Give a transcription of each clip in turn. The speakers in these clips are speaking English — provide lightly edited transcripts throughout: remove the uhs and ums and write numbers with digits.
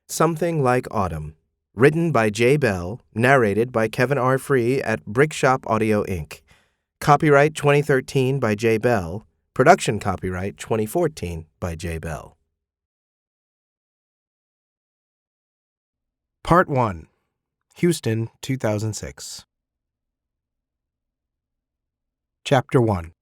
Something Like Autumn. Written by J. Bell, narrated by Kevin R. Free at Brickshop Audio Inc. Copyright 2013 by J. Bell. Production copyright 2014 by J. Bell. Part 1. Houston, 2006. Chapter 1.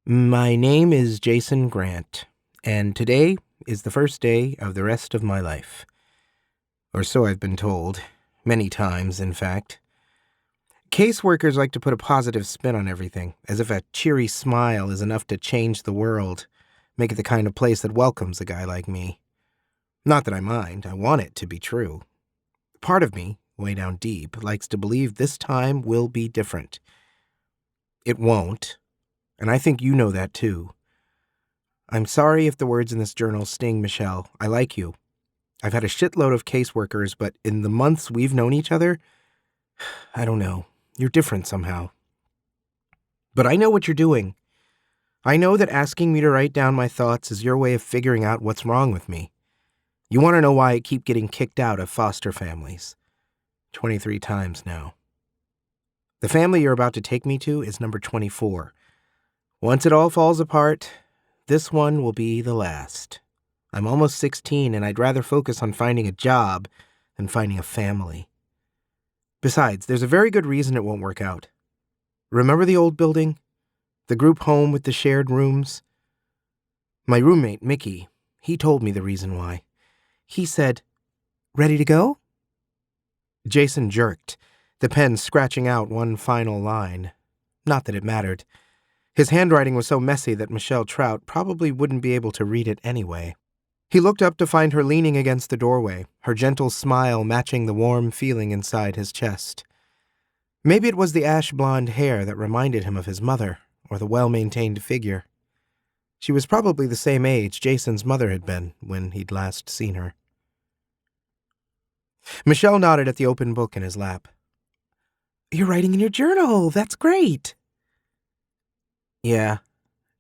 My name is Jason Grant, and today is the first day of the rest of my life. Or so I've been told. Many times, in fact. Caseworkers like to put a positive spin on everything, as if a cheery smile is enough to change the world, make it the kind of place that welcomes a guy like me. Not that I mind, I want it to be true. Part of me, way down deep, likes to believe this time will be different. It won't, and I think you know that too. I'm sorry if the words in this journal sting, Michelle. I like you. I've had a shitload of caseworkers, but in the months we've known each other, I don't know. You're different somehow. But I know what you're doing. I know that asking me to write down my thoughts is your way of figuring out what's wrong with me. You want to know why I keep getting kicked out of foster families. 23 times now. The family you're about to take me to is number 24. Once it all falls apart, this one will be the last. I'm almost 16, and I'd rather focus on finding a job than finding a family. Besides, there's a very good reason it won't work out. Remember the old building? The group home with the shared rooms? My roommate, Mickey, he told me the reason why. He said, "Ready to go?" Jason jerked, the pen scratching out one final line. Not that it mattered. His handwriting was so messy that Michelle Trout probably wouldn't be able to read it anyway. He looked up to find her leaning against the doorway, her gentle smile matching the warm feeling inside his chest. Maybe it was the ash-blonde hair that reminded him of his mother, or the well-maintained figure. She was probably the same age Jason's mother had been when he'd last seen her. Michelle nodded at the open book in his lap. "You're writing in your journal. That's great." "Yeah,"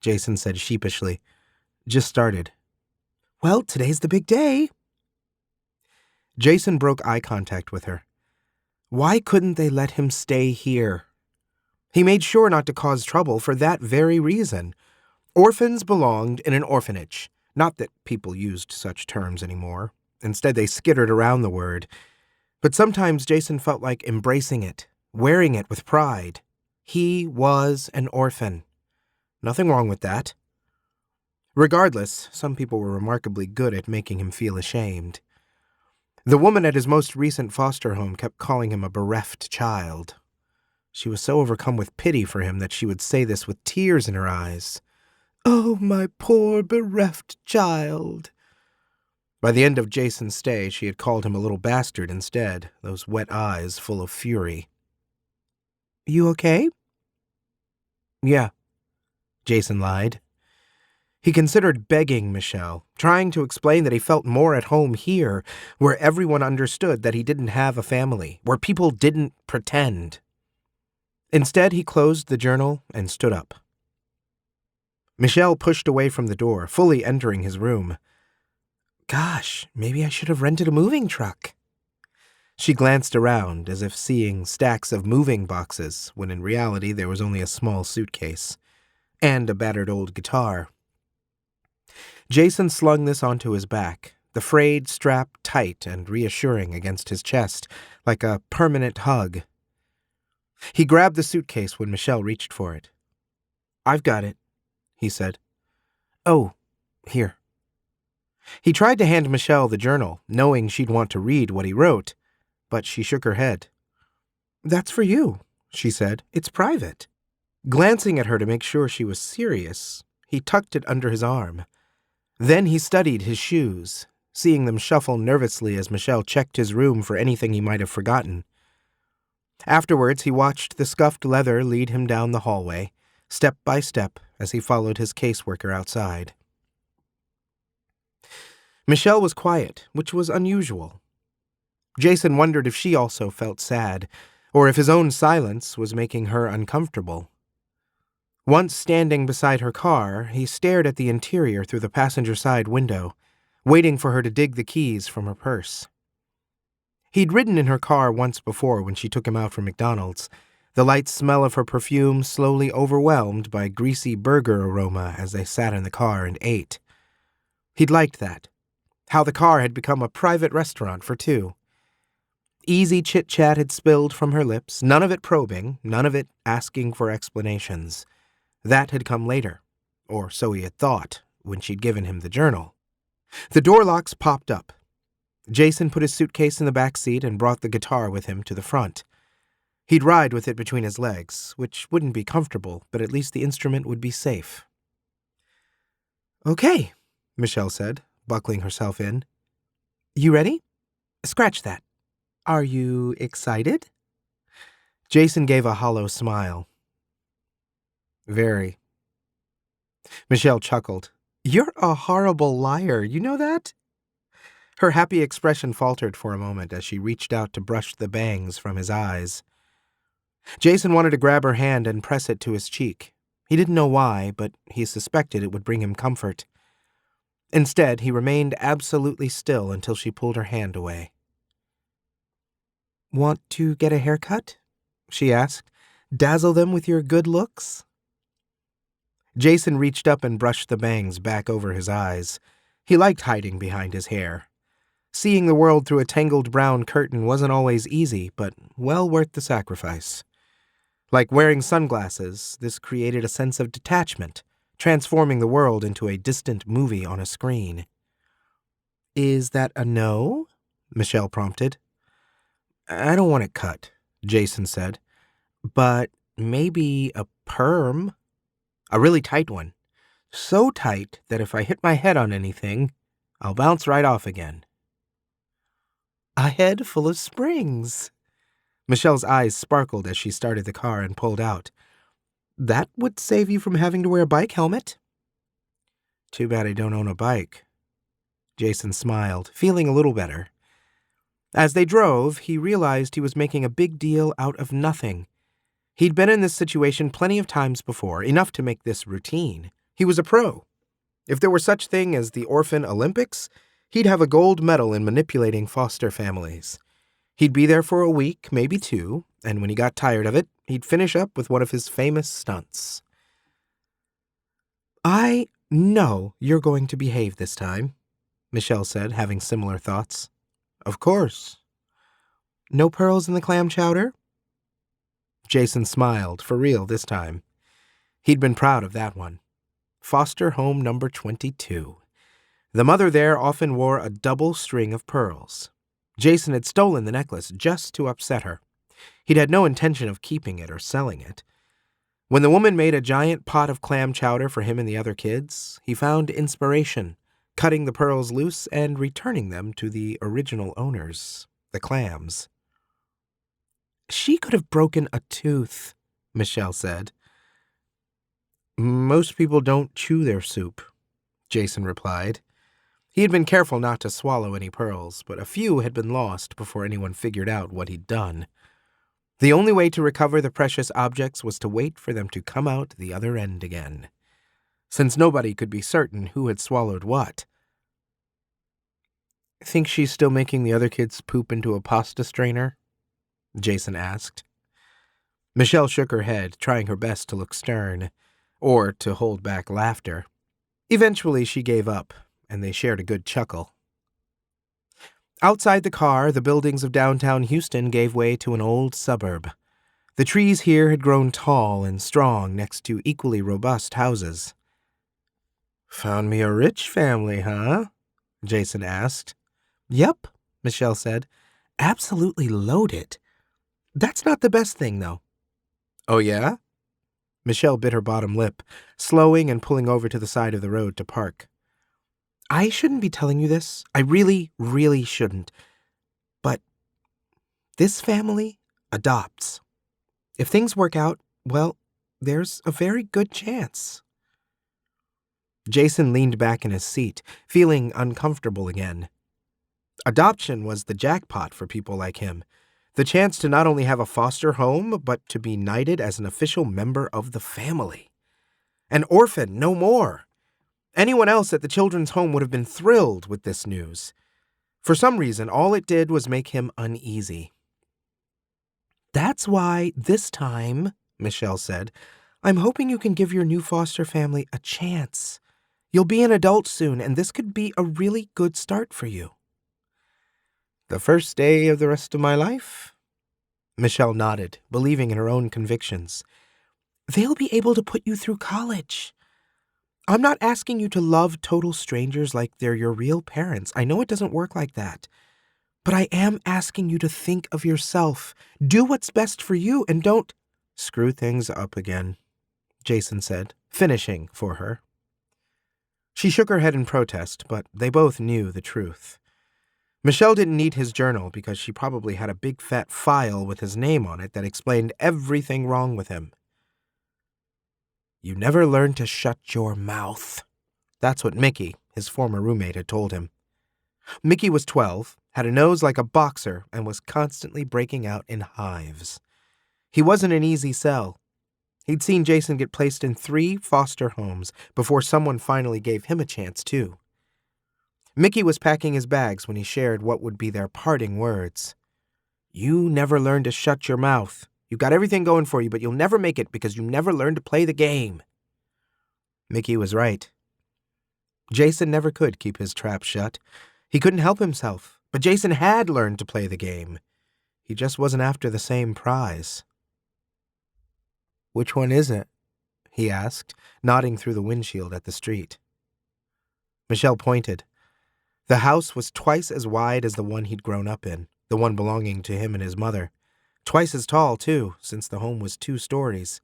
Jason said sheepishly. "Just started." "Well, today's the big day." Jason broke eye contact with her. Why couldn't they let him stay here? He made sure not to cause trouble for that very reason. Orphans belonged in an orphanage. Not that people used such terms anymore. Instead, they skittered around the word. But sometimes Jason felt like embracing it, wearing it with pride. He was an orphan. Nothing wrong with that. Regardless, some people were remarkably good at making him feel ashamed. The woman at his most recent foster home kept calling him a bereft child. She was so overcome with pity for him that she would say this with tears in her eyes. "Oh, my poor bereft child." By the end of Jason's stay, she had called him a little bastard instead, those wet eyes full of fury. "You okay?" "Yeah," Jason lied. He considered begging Michelle, trying to explain that he felt more at home here, where everyone understood that he didn't have a family, where people didn't pretend. Instead, he closed the journal and stood up. Michelle pushed away from the door, fully entering his room. Gosh, maybe I should have rented a moving truck. She glanced around, as if seeing stacks of moving boxes, when in reality there was only a small suitcase, and a battered old guitar. Jason slung this onto his back, the frayed strap tight and reassuring against his chest, like a permanent hug. He grabbed the suitcase when Michelle reached for it. "I've got it," he said. "Oh, here." He tried to hand Michelle the journal, knowing she'd want to read what he wrote, but she shook her head. "That's for you," she said. "It's private." Glancing at her to make sure she was serious, he tucked it under his arm. Then he studied his shoes, seeing them shuffle nervously as Michelle checked his room for anything he might have forgotten. Afterwards, he watched the scuffed leather lead him down the hallway, step by step, as he followed his caseworker outside. Michelle was quiet, which was unusual. Jason wondered if she also felt sad, or if his own silence was making her uncomfortable. Once standing beside her car, he stared at the interior through the passenger side window, waiting for her to dig the keys from her purse. He'd ridden in her car once before when she took him out from McDonald's, the light smell of her perfume slowly overwhelmed by greasy burger aroma as they sat in the car and ate. He'd liked that, how the car had become a private restaurant for two. Easy chit-chat had spilled from her lips, none of it probing, none of it asking for explanations. That had come later, or so he had thought, when she'd given him the journal. The door locks popped up. Jason put his suitcase in the back seat and brought the guitar with him to the front. He'd ride with it between his legs, which wouldn't be comfortable, but at least the instrument would be safe. "Okay," Michelle said, buckling herself in. "You ready? Scratch that. Are you excited?" Jason gave a hollow smile. "Very." Michelle chuckled. "You're a horrible liar, you know that?" Her happy expression faltered for a moment as she reached out to brush the bangs from his eyes. Jason wanted to grab her hand and press it to his cheek. He didn't know why, but he suspected it would bring him comfort. Instead, he remained absolutely still until she pulled her hand away. "Want to get a haircut?" she asked. "Dazzle them with your good looks?" Jason reached up and brushed the bangs back over his eyes. He liked hiding behind his hair. Seeing the world through a tangled brown curtain wasn't always easy, but well worth the sacrifice. Like wearing sunglasses, this created a sense of detachment, transforming the world into a distant movie on a screen. "Is that a no?" Michelle prompted. "I don't want it cut," Jason said. "But maybe a perm. A really tight one. So tight that if I hit my head on anything, I'll bounce right off again." "A head full of springs." Michelle's eyes sparkled as she started the car and pulled out. "That would save you from having to wear a bike helmet." "Too bad I don't own a bike." Jason smiled, feeling a little better. As they drove, he realized he was making a big deal out of nothing. He'd been in this situation plenty of times before, enough to make this routine. He was a pro. If there were such thing as the Orphan Olympics, he'd have a gold medal in manipulating foster families. He'd be there for a week, maybe two, and when he got tired of it, he'd finish up with one of his famous stunts. "I know you're going to behave this time," Michelle said, having similar thoughts. "Of course." "No pearls in the clam chowder?" Jason smiled, for real this time. He'd been proud of that one. Foster home number 22. The mother there often wore a double string of pearls. Jason had stolen the necklace just to upset her. He'd had no intention of keeping it or selling it. When the woman made a giant pot of clam chowder for him and the other kids, he found inspiration, cutting the pearls loose and returning them to the original owners, the clams. "She could have broken a tooth," Michelle said. "Most people don't chew their soup," Jason replied. He had been careful not to swallow any pearls, but a few had been lost before anyone figured out what he'd done. The only way to recover the precious objects was to wait for them to come out the other end again, since nobody could be certain who had swallowed what. "Think she's still making the other kids poop into a pasta strainer?" Jason asked. Michelle shook her head, trying her best to look stern, or to hold back laughter. Eventually she gave up, and they shared a good chuckle. Outside the car, the buildings of downtown Houston gave way to an old suburb. The trees here had grown tall and strong next to equally robust houses. "Found me a rich family, huh?" Jason asked. "Yep," Michelle said. "Absolutely loaded. That's not the best thing, though." "Oh, yeah?" Michelle bit her bottom lip, slowing and pulling over to the side of the road to park. "I shouldn't be telling you this. I really, really shouldn't. But this family adopts. If things work out, well, there's a very good chance." Jason leaned back in his seat, feeling uncomfortable again. Adoption was the jackpot for people like him. The chance to not only have a foster home, but to be knighted as an official member of the family. An orphan, no more. Anyone else at the children's home would have been thrilled with this news. For some reason, all it did was make him uneasy. "That's why, this time," Michelle said, "I'm hoping you can give your new foster family a chance. You'll be an adult soon, and this could be a really good start for you." "The first day of the rest of my life?" Michelle nodded, believing in her own convictions. "They'll be able to put you through college. I'm not asking you to love total strangers like they're your real parents. I know it doesn't work like that. But I am asking you to think of yourself. Do what's best for you and don't screw things up again," Jason said, finishing for her. She shook her head in protest, but they both knew the truth. Michelle didn't need his journal because she probably had a big fat file with his name on it that explained everything wrong with him. "You never learned to shut your mouth." That's what Mickey, his former roommate, had told him. Mickey was 12, had a nose like a boxer, and was constantly breaking out in hives. He wasn't an easy sell. He'd seen Jason get placed in 3 foster homes before someone finally gave him a chance, too. Mickey was packing his bags when he shared what would be their parting words. "You never learned to shut your mouth. You've got everything going for you, but you'll never make it because you never learned to play the game." Mickey was right. Jason never could keep his trap shut. He couldn't help himself, but Jason had learned to play the game. He just wasn't after the same prize. "Which one is it?" he asked, nodding through the windshield at the street. Michelle pointed. The house was twice as wide as the one he'd grown up in, the one belonging to him and his mother. Twice as tall, too, since the home was 2 stories.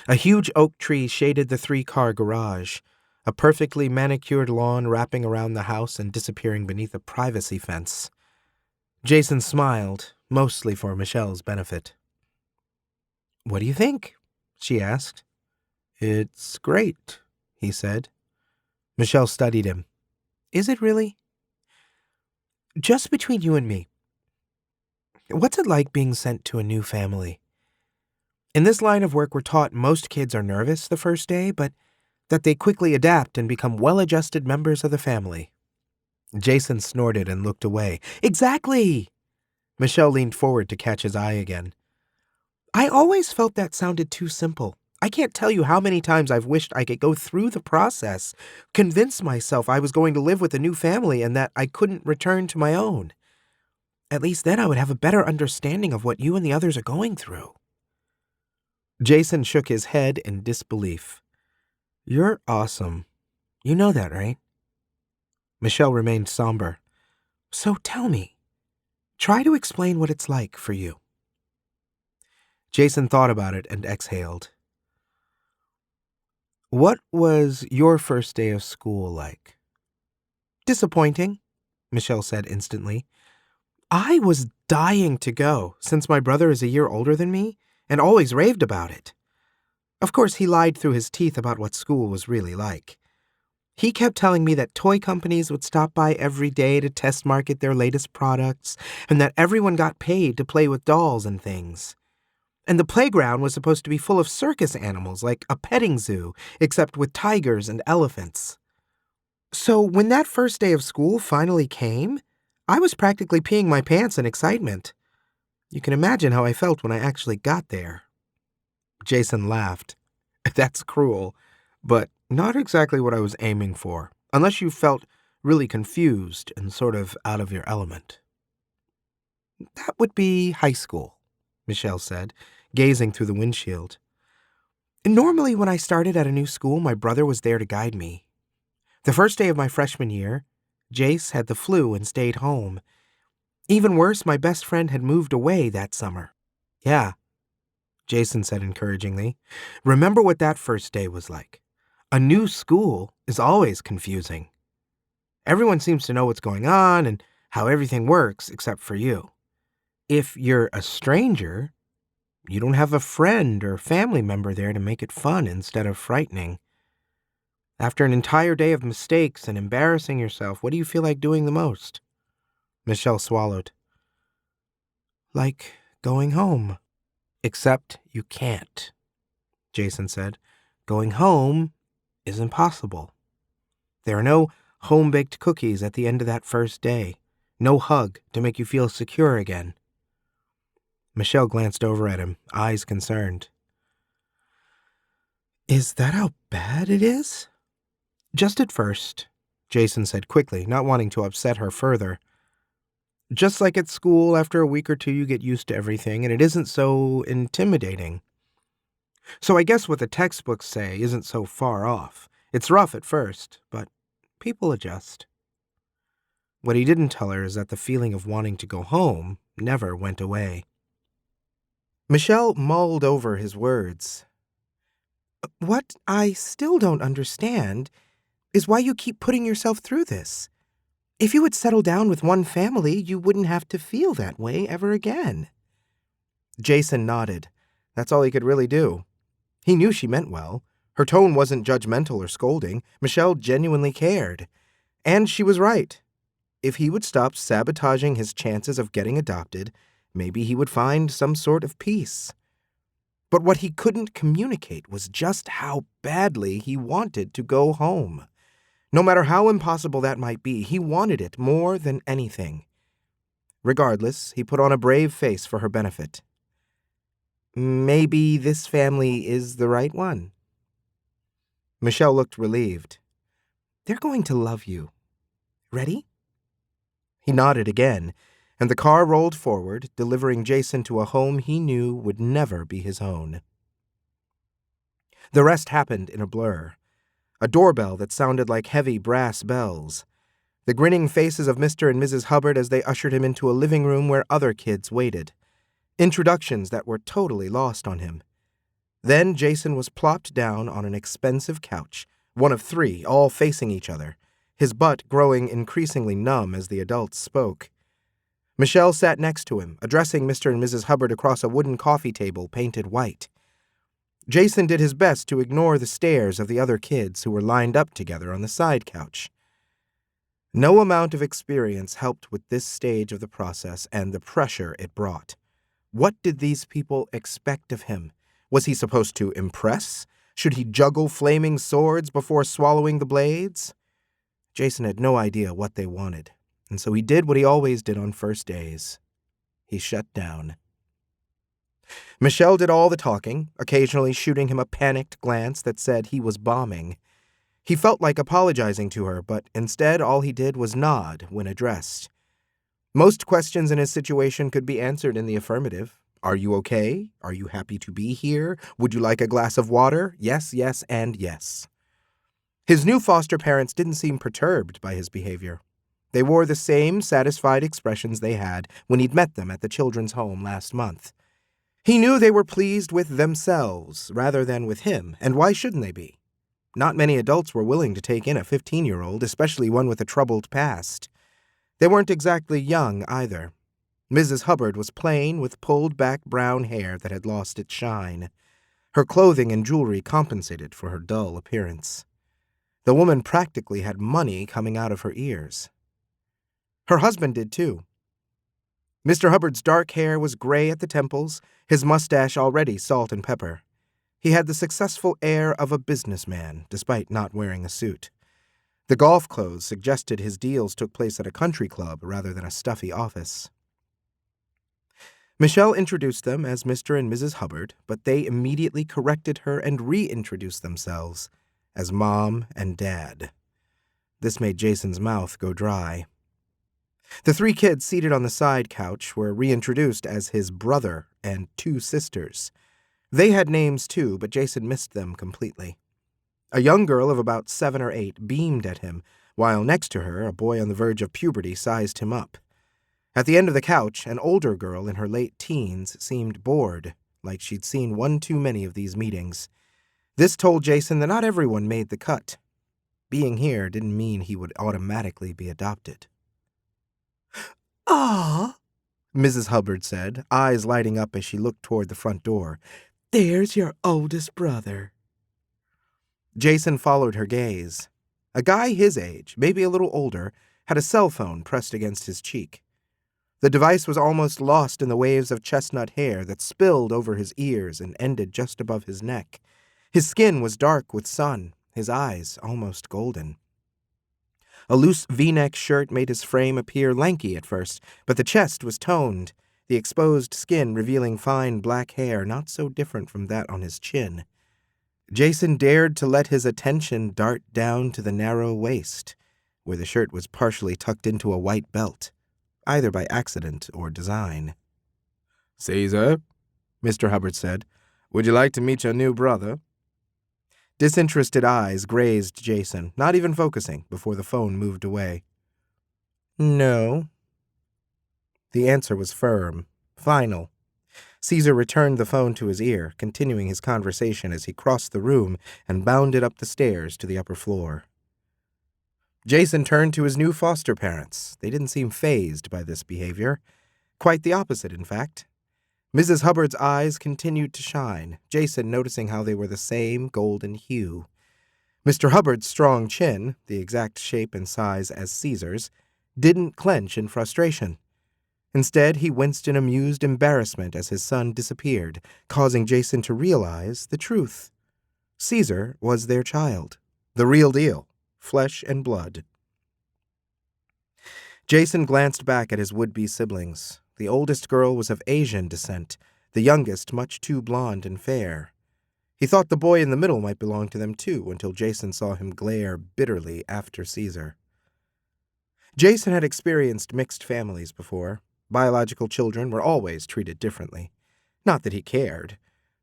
A huge oak tree shaded the 3-car garage, a perfectly manicured lawn wrapping around the house and disappearing beneath a privacy fence. Jason smiled, mostly for Michelle's benefit. "What do you think?" she asked. "It's great," he said. Michelle studied him. "Is it really? Just between you and me, what's it like being sent to a new family? In this line of work, we're taught most kids are nervous the first day, but that they quickly adapt and become well-adjusted members of the family." Jason snorted and looked away. "Exactly!" Michelle leaned forward to catch his eye again. "I always felt that sounded too simple. I can't tell you how many times I've wished I could go through the process, convince myself I was going to live with a new family and that I couldn't return to my own. At least then I would have a better understanding of what you and the others are going through." Jason shook his head in disbelief. "You're awesome. You know that, right?" Michelle remained somber. "So tell me, try to explain what it's like for you." Jason thought about it and exhaled. "What was your first day of school like?" "Disappointing," Michelle said instantly. "I was dying to go, since my brother is a year older than me, and always raved about it. Of course, he lied through his teeth about what school was really like. He kept telling me that toy companies would stop by every day to test market their latest products, and that everyone got paid to play with dolls and things. And the playground was supposed to be full of circus animals, like a petting zoo, except with tigers and elephants. So when that first day of school finally came, I was practically peeing my pants in excitement. You can imagine how I felt when I actually got there." Jason laughed. "That's cruel, but not exactly what I was aiming for, unless you felt really confused and sort of out of your element." "That would be high school," Michelle said, gazing through the windshield. "Normally when I started at a new school, my brother was there to guide me. The first day of my freshman year, Jace had the flu and stayed home. Even worse, my best friend had moved away that summer." "Yeah," Jason said encouragingly. "Remember what that first day was like. A new school is always confusing. Everyone seems to know what's going on and how everything works except for you. If you're a stranger, you don't have a friend or family member there to make it fun instead of frightening. After an entire day of mistakes and embarrassing yourself, what do you feel like doing the most?" Michelle swallowed. "Like going home." "Except you can't," Jason said. "Going home isn't possible. There are no home-baked cookies at the end of that first day. No hug to make you feel secure again. Michelle glanced over at him, eyes concerned. Is that how bad it is? Just at first, Jason said quickly, not wanting to upset her further. Just like at school, after a week or two you get used to everything, and it isn't so intimidating. So I guess what the textbooks say isn't so far off. It's rough at first, but people adjust. What he didn't tell her is that the feeling of wanting to go home never went away. Michelle mulled over his words. What I still don't understand is why you keep putting yourself through this. If you would settle down with one family, you wouldn't have to feel that way ever again. Jason nodded. That's all he could really do. He knew she meant well. Her tone wasn't judgmental or scolding. Michelle genuinely cared. And she was right. If he would stop sabotaging his chances of getting adopted, maybe he would find some sort of peace. But what he couldn't communicate was just how badly he wanted to go home. No matter how impossible that might be, he wanted it more than anything. Regardless, he put on a brave face for her benefit. Maybe this family is the right one. Michelle looked relieved. They're going to love you. Ready? He nodded again, and the car rolled forward, delivering Jason to a home he knew would never be his own. The rest happened in a blur. A doorbell that sounded like heavy brass bells. The grinning faces of Mr. and Mrs. Hubard as they ushered him into a living room where other kids waited. Introductions that were totally lost on him. Then Jason was plopped down on an expensive couch, one of three, all facing each other, his butt growing increasingly numb as the adults spoke. Michelle sat next to him, addressing Mr. and Mrs. Hubard across a wooden coffee table painted white. Jason did his best to ignore the stares of the other kids who were lined up together on the side couch. No amount of experience helped with this stage of the process and the pressure it brought. What did these people expect of him? Was he supposed to impress? Should he juggle flaming swords before swallowing the blades? Jason had no idea what they wanted, and so he did what he always did on first days. He shut down. Michelle did all the talking, occasionally shooting him a panicked glance that said he was bombing. He felt like apologizing to her, but instead all he did was nod when addressed. Most questions in his situation could be answered in the affirmative. Are you okay? Are you happy to be here? Would you like a glass of water? Yes, yes, and yes. His new foster parents didn't seem perturbed by his behavior. They wore the same satisfied expressions they had when he'd met them at the children's home last month. He knew they were pleased with themselves rather than with him, and why shouldn't they be? Not many adults were willing to take in a 15-year-old, especially one with a troubled past. They weren't exactly young either. Mrs. Hubard was plain with pulled-back brown hair that had lost its shine. Her clothing and jewelry compensated for her dull appearance. The woman practically had money coming out of her ears. Her husband did too. Mr. Hubbard's dark hair was gray at the temples, his mustache already salt and pepper. He had the successful air of a businessman, despite not wearing a suit. The golf clothes suggested his deals took place at a country club rather than a stuffy office. Michelle introduced them as Mr. and Mrs. Hubard, but they immediately corrected her and reintroduced themselves as Mom and Dad. This made Jason's mouth go dry. The three kids seated on the side couch were reintroduced as his brother and two sisters. They had names too, but Jason missed them completely. A young girl of about 7 or 8 beamed at him, while next to her a boy on the verge of puberty sized him up. At the end of the couch, an older girl in her late teens seemed bored, like she'd seen one too many of these meetings. This told Jason that not everyone made the cut. Being here didn't mean he would automatically be adopted. "Ah," Mrs. Hubbard said, eyes lighting up as she looked toward the front door. "There's your oldest brother." Jason followed her gaze. A guy his age, maybe a little older, had a cell phone pressed against his cheek. The device was almost lost in the waves of chestnut hair that spilled over his ears and ended just above his neck. His skin was dark with sun, his eyes almost golden. A loose V-neck shirt made his frame appear lanky at first, but the chest was toned, the exposed skin revealing fine black hair not so different from that on his chin. Jason dared to let his attention dart down to the narrow waist, where the shirt was partially tucked into a white belt, either by accident or design. "Caesar," Mr. Hubbard said, "would you like to meet your new brother?" Disinterested eyes grazed Jason, not even focusing, before the phone moved away. "No." The answer was firm, final. Caesar returned the phone to his ear, continuing his conversation as he crossed the room and bounded up the stairs to the upper floor. Jason turned to his new foster parents. They didn't seem fazed by this behavior. Quite the opposite, in fact. Mrs. Hubbard's eyes continued to shine, Jason noticing how they were the same golden hue. Mr. Hubbard's strong chin, the exact shape and size as Caesar's, didn't clench in frustration. Instead, he winced in amused embarrassment as his son disappeared, causing Jason to realize the truth. Caesar was their child, the real deal, flesh and blood. Jason glanced back at his would-be siblings. The oldest girl was of Asian descent, the youngest much too blonde and fair. He thought the boy in the middle might belong to them too, until Jason saw him glare bitterly after Caesar. Jason had experienced mixed families before. Biological children were always treated differently. Not that he cared.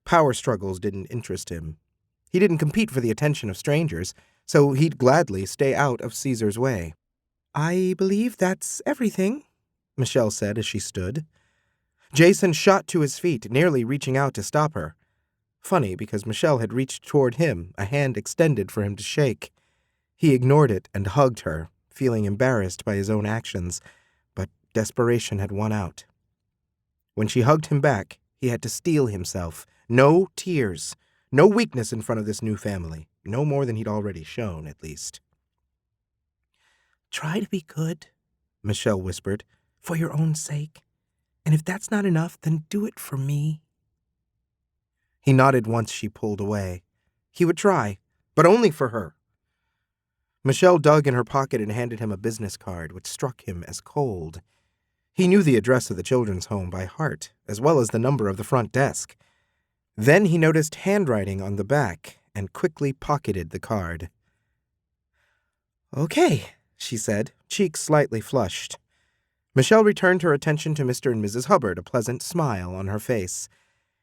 Power struggles didn't interest him. He didn't compete for the attention of strangers, so he'd gladly stay out of Caesar's way. "I believe that's everything," Michelle said as she stood. Jason shot to his feet, nearly reaching out to stop her. Funny, because Michelle had reached toward him, a hand extended for him to shake. He ignored it and hugged her, feeling embarrassed by his own actions, but desperation had won out. When she hugged him back, he had to steel himself. No tears, no weakness in front of this new family, no more than he'd already shown, at least. "Try to be good," Michelle whispered, "for your own sake. And if that's not enough, then do it for me." He nodded once she pulled away. He would try, but only for her. Michelle dug in her pocket and handed him a business card, which struck him as cold. He knew the address of the children's home by heart, as well as the number of the front desk. Then he noticed handwriting on the back and quickly pocketed the card. "Okay," she said, cheeks slightly flushed. Michelle returned her attention to Mr. and Mrs. Hubbard, a pleasant smile on her face.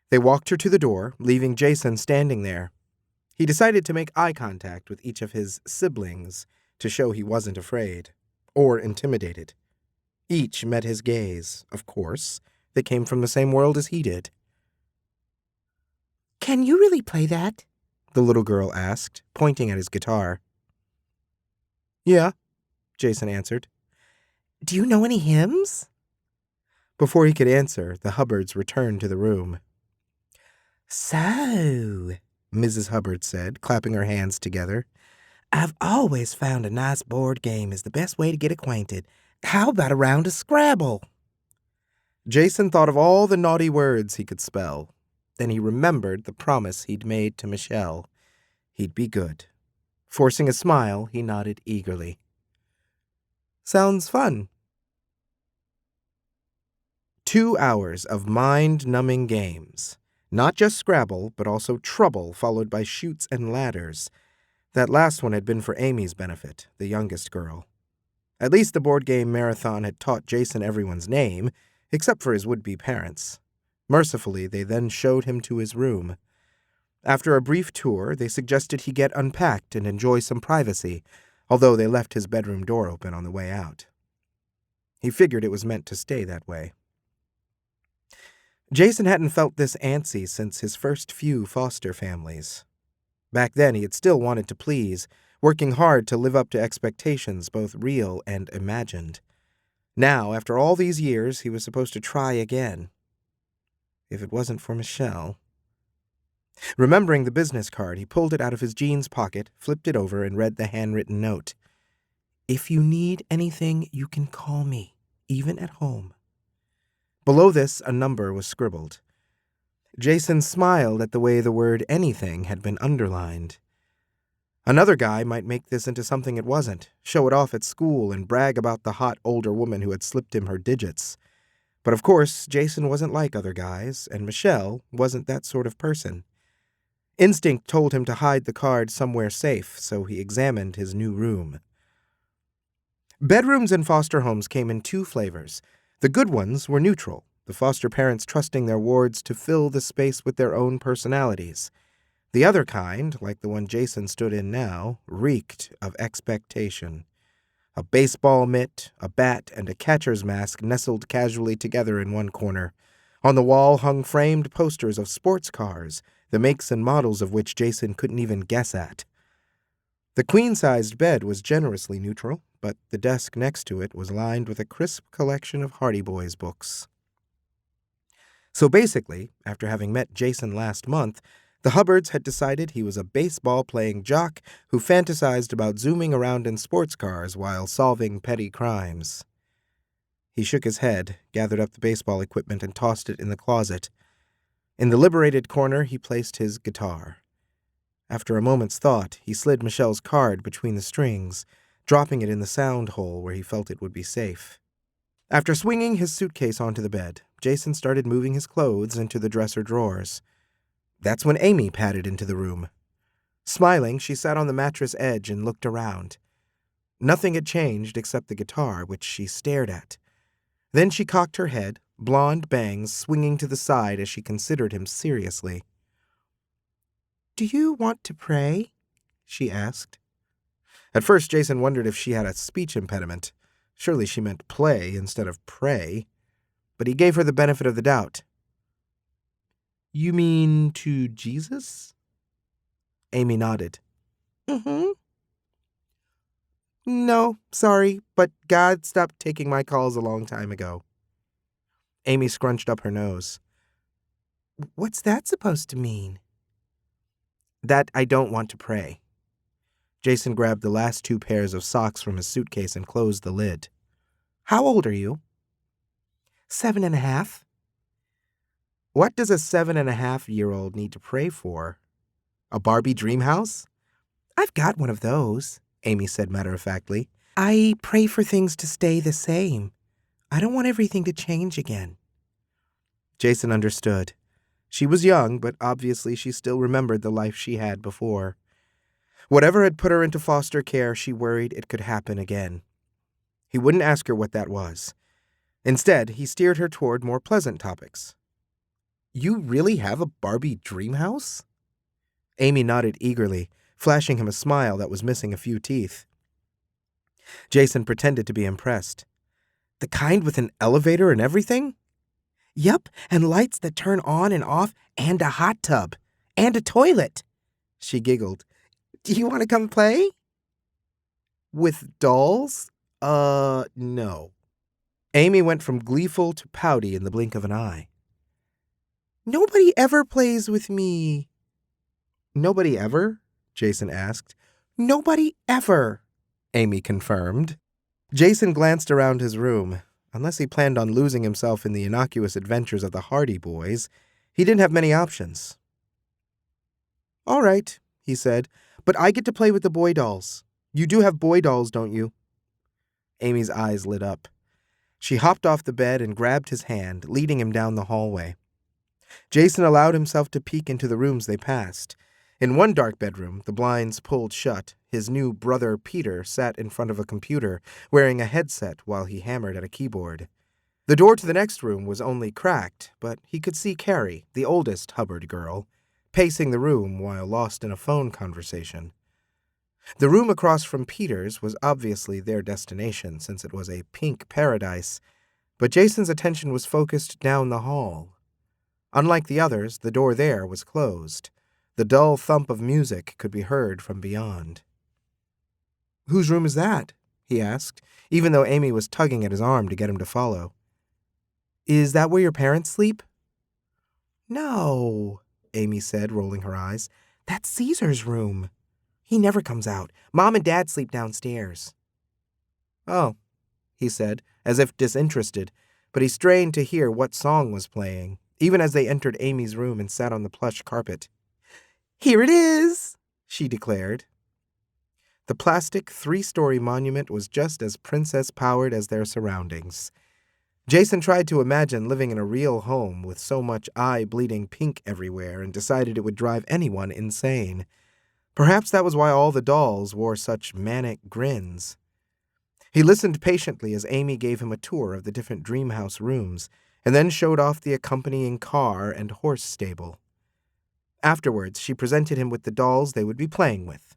They walked her to the door, leaving Jason standing there. He decided to make eye contact with each of his siblings to show he wasn't afraid or intimidated. Each met his gaze, of course. They came from the same world as he did. "Can you really play that?" the little girl asked, pointing at his guitar. "Yeah," Jason answered. "Do you know any hymns?" Before he could answer, the Hubbards returned to the room. "So," Mrs. Hubbard said, clapping her hands together, "I've always found a nice board game is the best way to get acquainted. How about a round of Scrabble?" Jason thought of all the naughty words he could spell. Then he remembered the promise he'd made to Michelle. He'd be good. Forcing a smile, he nodded eagerly. "Sounds fun." 2 hours of mind-numbing games. Not just Scrabble, but also Trouble, followed by Chutes and Ladders. That last one had been for Amy's benefit, the youngest girl. At least the board game marathon had taught Jason everyone's name, except for his would-be parents. Mercifully, they then showed him to his room. After a brief tour, they suggested he get unpacked and enjoy some privacy, although they left his bedroom door open on the way out. He figured it was meant to stay that way. Jason hadn't felt this antsy since his first few foster families. Back then, he had still wanted to please, working hard to live up to expectations, both real and imagined. Now, after all these years, he was supposed to try again. If it wasn't for Michelle. Remembering the business card, he pulled it out of his jeans pocket, flipped it over, and read the handwritten note. "If you need anything, you can call me, even at home." Below this, a number was scribbled. Jason smiled at the way the word anything had been underlined. Another guy might make this into something it wasn't, show it off at school, and brag about the hot older woman who had slipped him her digits. But of course, Jason wasn't like other guys, and Michelle wasn't that sort of person. Instinct told him to hide the card somewhere safe, so he examined his new room. Bedrooms in foster homes came in two flavors. The good ones were neutral, the foster parents trusting their wards to fill the space with their own personalities. The other kind, like the one Jason stood in now, reeked of expectation. A baseball mitt, a bat, and a catcher's mask nestled casually together in one corner. On the wall hung framed posters of sports cars, the makes and models of which Jason couldn't even guess at. The queen-sized bed was generously neutral, but the desk next to it was lined with a crisp collection of Hardy Boys books. So basically, after having met Jason last month, the Hubards had decided he was a baseball-playing jock who fantasized about zooming around in sports cars while solving petty crimes. He shook his head, gathered up the baseball equipment, and tossed it in the closet. In the liberated corner, he placed his guitar. After a moment's thought, he slid Michelle's card between the strings, dropping it in the sound hole where he felt it would be safe. After swinging his suitcase onto the bed, Jason started moving his clothes into the dresser drawers. That's when Amy padded into the room. Smiling, she sat on the mattress edge and looked around. Nothing had changed except the guitar, which she stared at. Then she cocked her head, blonde bangs swinging to the side as she considered him seriously. "Do you want to pray?" she asked. At first, Jason wondered if she had a speech impediment. Surely she meant play instead of pray. But he gave her the benefit of the doubt. "You mean to Jesus?" Amy nodded. "Mm-hmm. No, sorry, but God stopped taking my calls a long time ago." Amy scrunched up her nose. "What's that supposed to mean?" "That I don't want to pray." Jason grabbed the last two pairs of socks from his suitcase and closed the lid. "How old are you?" 7.5. What does a 7.5-year-old need to pray for? A Barbie dream house? "I've got one of those," Amy said matter-of-factly. "I pray for things to stay the same. I don't want everything to change again." Jason understood. She was young, but obviously she still remembered the life she had before. Whatever had put her into foster care, she worried it could happen again. He wouldn't ask her what that was. Instead, he steered her toward more pleasant topics. "You really have a Barbie dream house?" Amy nodded eagerly, flashing him a smile that was missing a few teeth. Jason pretended to be impressed. "The kind with an elevator and everything?" "Yep, and lights that turn on and off, and a hot tub, and a toilet." She giggled. "Do you want to come play?" "With dolls? No." Amy went from gleeful to pouty in the blink of an eye. "Nobody ever plays with me." "Nobody ever?" Jason asked. "Nobody ever," Amy confirmed. Jason glanced around his room. Unless he planned on losing himself in the innocuous adventures of the Hardy Boys, he didn't have many options. "All right," he said, "but I get to play with the boy dolls. You do have boy dolls, don't you?" Amy's eyes lit up. She hopped off the bed and grabbed his hand, leading him down the hallway. Jason allowed himself to peek into the rooms they passed. In one dark bedroom, the blinds pulled shut, his new brother Peter sat in front of a computer, wearing a headset while he hammered at a keyboard. The door to the next room was only cracked, but he could see Carrie, the oldest Hubbard girl, pacing the room while lost in a phone conversation. The room across from Peter's was obviously their destination, since it was a pink paradise, but Jason's attention was focused down the hall. Unlike the others, the door there was closed. The dull thump of music could be heard from beyond. "Whose room is that?" he asked, even though Amy was tugging at his arm to get him to follow. "Is that where your parents sleep?" "No," Amy said, rolling her eyes. "That's Caesar's room. He never comes out. Mom and Dad sleep downstairs." "Oh," he said, as if disinterested, but he strained to hear what song was playing, even as they entered Amy's room and sat on the plush carpet. "Here it is," she declared. The plastic 3-story monument was just as princess-powered as their surroundings. Jason tried to imagine living in a real home with so much eye-bleeding pink everywhere and decided it would drive anyone insane. Perhaps that was why all the dolls wore such manic grins. He listened patiently as Amy gave him a tour of the different Dreamhouse rooms, and then showed off the accompanying car and horse stable. Afterwards, she presented him with the dolls they would be playing with.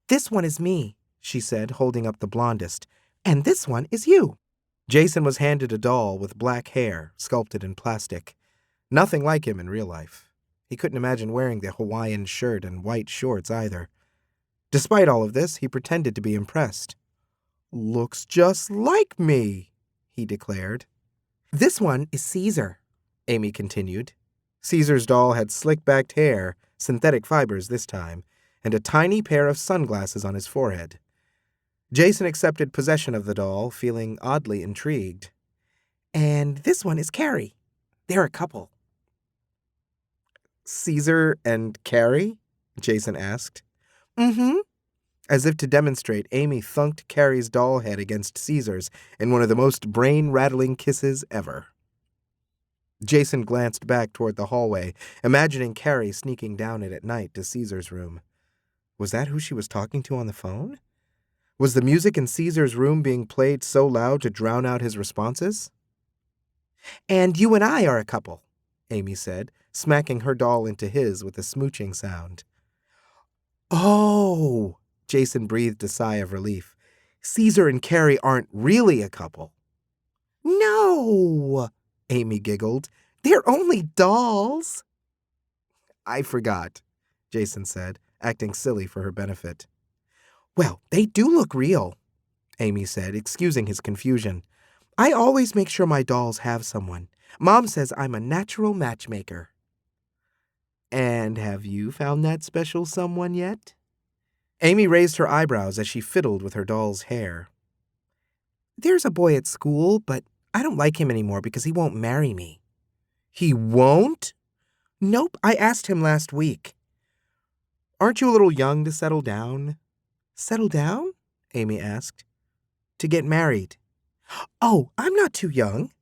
"This one is me," she said, holding up the blondest, "and this one is you." Jason was handed a doll with black hair, sculpted in plastic. Nothing like him in real life. He couldn't imagine wearing the Hawaiian shirt and white shorts either. Despite all of this, he pretended to be impressed. "Looks just like me," he declared. "This one is Caesar," Amy continued. Caesar's doll had slick-backed hair, synthetic fibers this time, and a tiny pair of sunglasses on his forehead. Jason accepted possession of the doll, feeling oddly intrigued. "And this one is Carrie. They're a couple." "Caesar and Carrie?" Jason asked. "Mm-hmm." As if to demonstrate, Amy thunked Carrie's doll head against Caesar's in one of the most brain-rattling kisses ever. Jason glanced back toward the hallway, imagining Carrie sneaking down it at night to Caesar's room. Was that who she was talking to on the phone? Was the music in Caesar's room being played so loud to drown out his responses? "And you and I are a couple," Amy said, smacking her doll into his with a smooching sound. "Oh!" Jason breathed a sigh of relief. "Caesar and Carrie aren't really a couple." "No!" Amy giggled. "They're only dolls." "I forgot," Jason said, acting silly for her benefit. "Well, they do look real," Amy said, excusing his confusion. "I always make sure my dolls have someone. Mom says I'm a natural matchmaker." "And have you found that special someone yet?" Amy raised her eyebrows as she fiddled with her doll's hair. "There's a boy at school, but I don't like him anymore because he won't marry me." "He won't?" "Nope, I asked him last week." "Aren't you a little young to settle down?" "Settle down?" Amy asked. "To get married." "Oh, I'm not too young."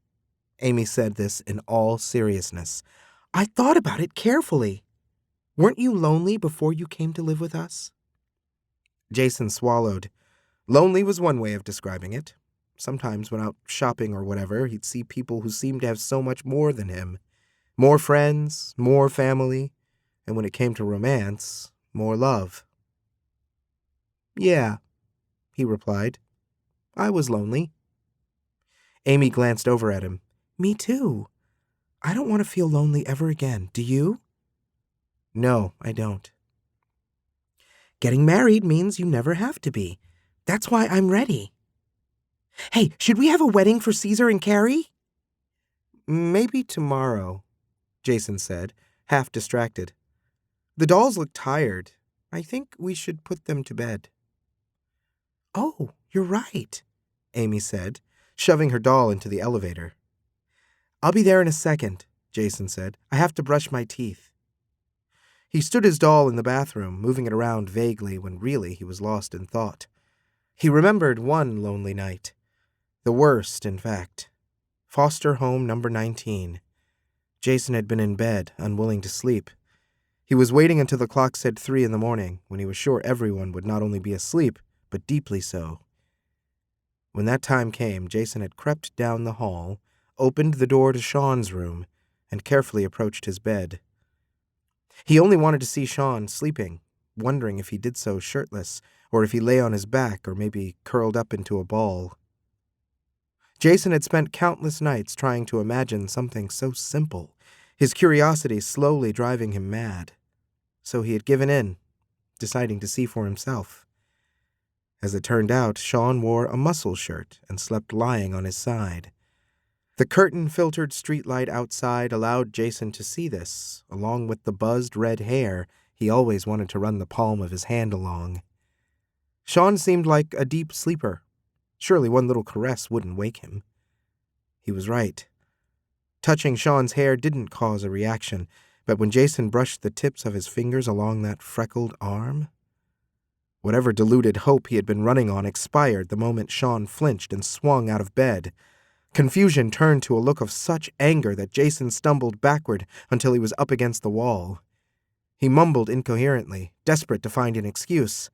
Amy said this in all seriousness. "I thought about it carefully. Weren't you lonely before you came to live with us?" Jason swallowed. Lonely was one way of describing it. Sometimes when out shopping or whatever, he'd see people who seemed to have so much more than him. More friends, more family, and when it came to romance, more love. "Yeah," he replied. "I was lonely." Amy glanced over at him. "Me too. I don't want to feel lonely ever again. Do you?" "No, I don't." "Getting married means you never have to be. That's why I'm ready." "Hey, should we have a wedding for Caesar and Carrie?" "Maybe tomorrow," Jason said, half distracted. "The dolls look tired. I think we should put them to bed." "Oh, you're right," Amy said, shoving her doll into the elevator. "I'll be there in a second," Jason said. "I have to brush my teeth." He stood his doll in the bathroom, moving it around vaguely when really he was lost in thought. He remembered one lonely night. The worst, in fact. Foster home number 19. Jason had been in bed, unwilling to sleep. He was waiting until the clock said 3 in the morning, when he was sure everyone would not only be asleep, but deeply so. When that time came, Jason had crept down the hall, opened the door to Sean's room, and carefully approached his bed. He only wanted to see Sean sleeping, wondering if he did so shirtless, or if he lay on his back, or maybe curled up into a ball. Jason had spent countless nights trying to imagine something so simple, his curiosity slowly driving him mad. So he had given in, deciding to see for himself. As it turned out, Sean wore a muscle shirt and slept lying on his side. The curtain-filtered streetlight outside allowed Jason to see this, along with the buzzed red hair he always wanted to run the palm of his hand along. Sean seemed like a deep sleeper. Surely one little caress wouldn't wake him. He was right. Touching Sean's hair didn't cause a reaction, but when Jason brushed the tips of his fingers along that freckled arm... Whatever deluded hope he had been running on expired the moment Sean flinched and swung out of bed. Confusion turned to a look of such anger that Jason stumbled backward until he was up against the wall. He mumbled incoherently, desperate to find an excuse.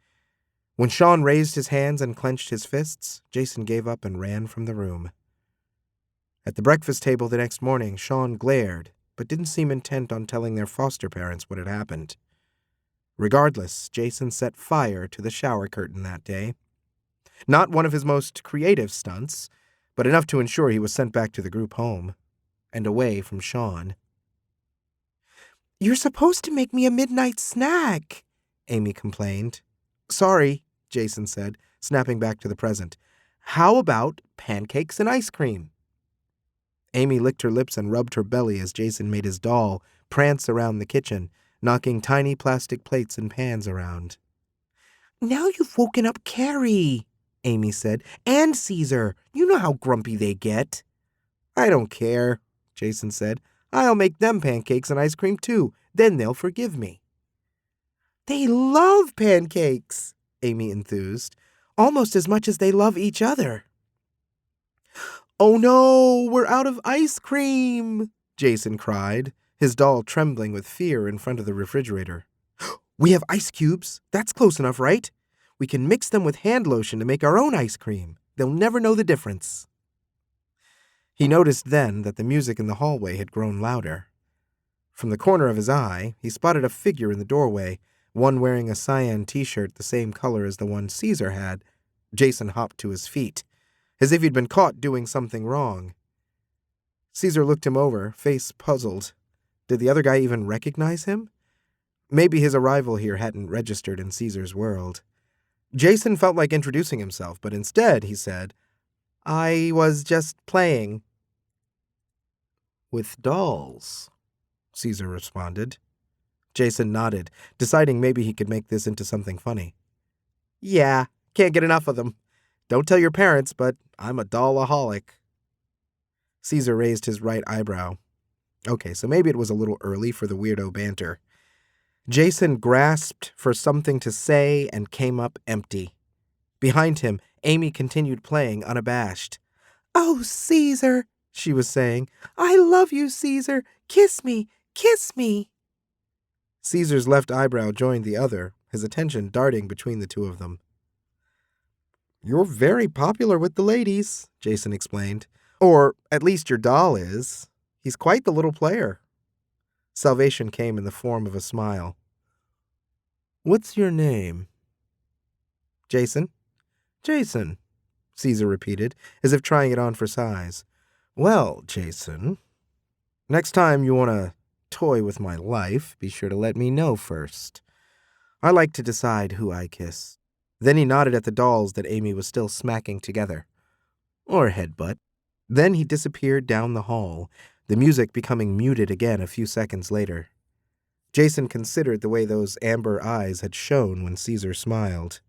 When Sean raised his hands and clenched his fists, Jason gave up and ran from the room. At the breakfast table the next morning, Sean glared, but didn't seem intent on telling their foster parents what had happened. Regardless, Jason set fire to the shower curtain that day. Not one of his most creative stunts, but enough to ensure he was sent back to the group home, and away from Sean. "You're supposed to make me a midnight snack," Amy complained. "Sorry," Jason said, snapping back to the present. "How about pancakes and ice cream?" Amy licked her lips and rubbed her belly as Jason made his doll prance around the kitchen, knocking tiny plastic plates and pans around. "Now you've woken up Carrie," Amy said, "and Caesar. You know how grumpy they get." "I don't care," Jason said. "I'll make them pancakes and ice cream too. Then they'll forgive me." "They love pancakes," Amy enthused, "almost as much as they love each other." "Oh no, we're out of ice cream," Jason cried, his doll trembling with fear in front of the refrigerator. "We have ice cubes. That's close enough, right? We can mix them with hand lotion to make our own ice cream. They'll never know the difference." He noticed then that the music in the hallway had grown louder. From the corner of his eye, he spotted a figure in the doorway, one wearing a cyan t-shirt the same color as the one Caesar had. Jason hopped to his feet, as if he'd been caught doing something wrong. Caesar looked him over, face puzzled. Did the other guy even recognize him? Maybe his arrival here hadn't registered in Caesar's world. Jason felt like introducing himself, but instead he said, "I was just playing." "With dolls," Caesar responded. Jason nodded, deciding maybe he could make this into something funny. "Yeah, can't get enough of them. Don't tell your parents, but I'm a dollaholic." Caesar raised his right eyebrow. Okay, so maybe it was a little early for the weirdo banter. Jason grasped for something to say and came up empty. Behind him, Amy continued playing unabashed. "Oh, Caesar," she was saying. "I love you, Caesar. Kiss me, kiss me." Caesar's left eyebrow joined the other, his attention darting between the two of them. "You're very popular with the ladies," Jason explained. "Or at least your doll is. He's quite the little player." Salvation came in the form of a smile. "What's your name?" "Jason." "Jason," Caesar repeated, as if trying it on for size. "Well, Jason, next time you want to toy with my life, be sure to let me know first. I like to decide who I kiss." Then he nodded at the dolls that Amy was still smacking together. "Or headbutt." Then he disappeared down the hall, the music becoming muted again a few seconds later. Jason considered the way those amber eyes had shone when Caesar smiled.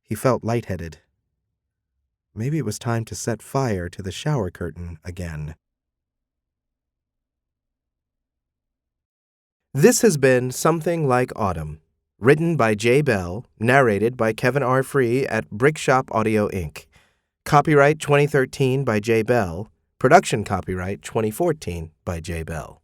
He felt lightheaded. Maybe it was time to set fire to the shower curtain again. This has been Something Like Autumn, written by J. Bell, narrated by Kevin R. Free at Brickshop Audio, Inc. Copyright 2013 by J. Bell. Production copyright 2014 by J. Bell.